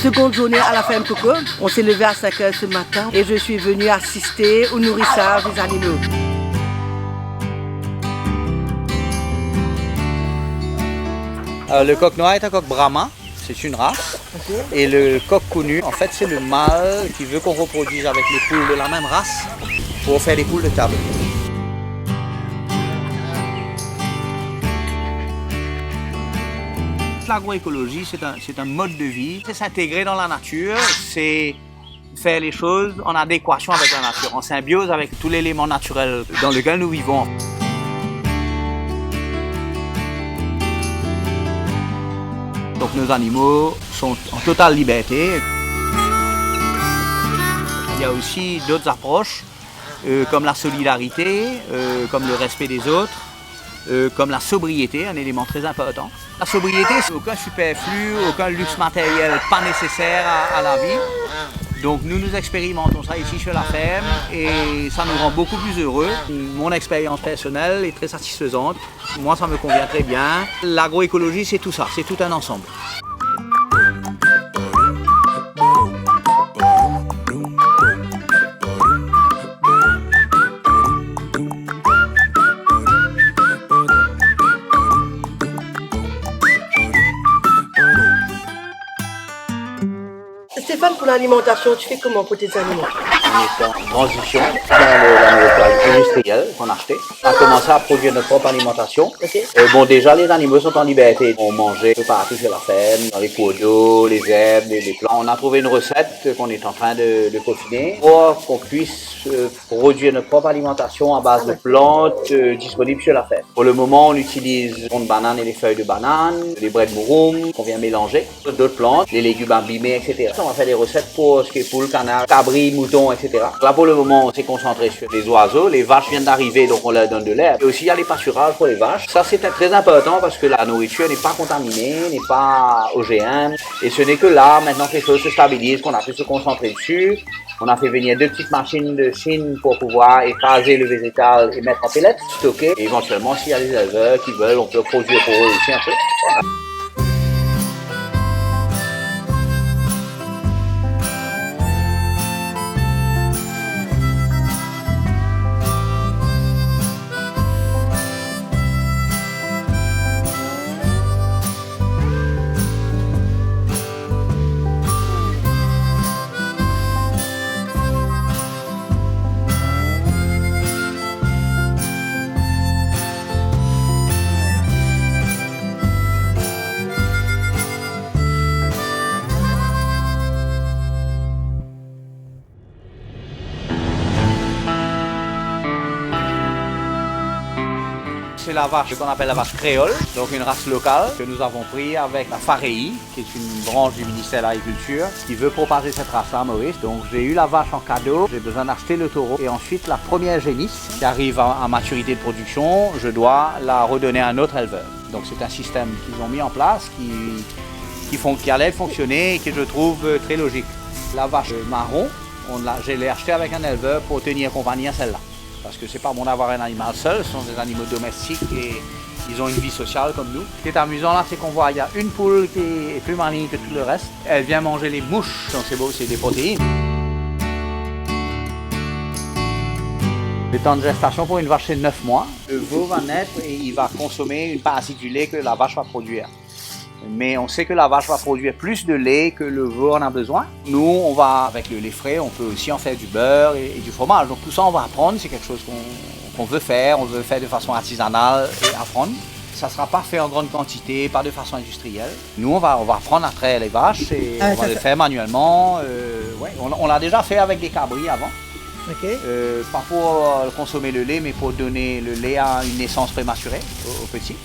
seconde journée à la ferme Coco. On s'est levé à 5 h ce matin et je suis venue assister au nourrissage des animaux. Le coq noir est un coq brahma, c'est une race. Et le coq connu, en fait, c'est le mâle qui veut qu'on reproduise avec les poules de la même race pour faire des poules de table. L'agroécologie, c'est un mode de vie. C'est s'intégrer dans la nature, c'est faire les choses en adéquation avec la nature, en symbiose avec tout l'élément naturel dans lequel nous vivons. Donc nos animaux sont en totale liberté. Il y a aussi d'autres approches comme la solidarité, comme le respect des autres, comme la sobriété, un élément très important. La sobriété, c'est aucun superflu, aucun luxe matériel pas nécessaire à la vie. Donc nous expérimentons ça ici sur la ferme et ça nous rend beaucoup plus heureux. Mon expérience personnelle est très satisfaisante. Moi, ça me convient très bien. L'agroécologie, c'est tout ça, c'est tout un ensemble. Stéphane, pour l'alimentation, tu fais comment pour tes animaux? On est en transition dans l'élevage industriel qu'on a acheté. On a commencé à produire notre propre alimentation. Okay. Bon, déjà, les animaux sont en liberté. On mangeait peu partout sur la ferme, dans les pots d'eau, les herbes, les plants. On a trouvé une recette qu'on est en train de peaufiner pour qu'on puisse produire notre propre alimentation à base de plantes disponibles sur la ferme. Pour le moment, on utilise les troncs de banane et les feuilles de banane, les braies de mouroum qu'on vient mélanger, d'autres plantes, les légumes abîmés, etc. On va faire des recettes pour ce qui est poules, canards, cabris, moutons, etc. Là, pour le moment, on s'est concentré sur les oiseaux. Les vaches viennent d'arriver, donc on leur donne de l'herbe. Et aussi, il y a les pâturages pour les vaches. Ça, c'est très important parce que la nourriture n'est pas contaminée, n'est pas OGM. Et ce n'est que là, maintenant que les choses se stabilisent, qu'on a pu se concentrer dessus. On a fait venir 2 petites machines de Chine pour pouvoir écraser le végétal et mettre en pellet, stocker. Et éventuellement, s'il y a des éleveurs qui veulent, on peut produire pour eux aussi un peu. Voilà. C'est la vache qu'on appelle la vache créole, donc une race locale que nous avons pris avec la Faréi, qui est une branche du ministère de l'Agriculture, qui veut propager cette race à Maurice. Donc j'ai eu la vache en cadeau, j'ai besoin d'acheter le taureau et ensuite la première génisse qui arrive à maturité de production, je dois la redonner à un autre éleveur. Donc c'est un système qu'ils ont mis en place qui allait fonctionner et que je trouve très logique. La vache marron, je l'ai achetée avec un éleveur pour tenir compagnie à celle-là. Parce que c'est pas bon d'avoir un animal seul, ce sont des animaux domestiques et ils ont une vie sociale comme nous. Ce qui est amusant là, c'est qu'on voit, il y a une poule qui est plus maligne que tout le reste. Elle vient manger les mouches, donc c'est beau, c'est des protéines. Le temps de gestation pour une vache, c'est 9 mois. Le veau va naître et il va consommer une partie du lait que la vache va produire. Mais on sait que la vache va produire plus de lait que le veau en a besoin. Nous, avec le lait frais, on peut aussi en faire du beurre et du fromage. Donc tout ça, on va apprendre, c'est quelque chose qu'on veut faire. On veut faire de façon artisanale et apprendre. Ça ne sera pas fait en grande quantité, pas de façon industrielle. Nous, on va apprendre à traire les vaches et on va le faire manuellement. Ouais, on l'a déjà fait avec des cabris avant. Okay. Pas pour consommer le lait, mais pour donner le lait à une naissance prématurée aux petits.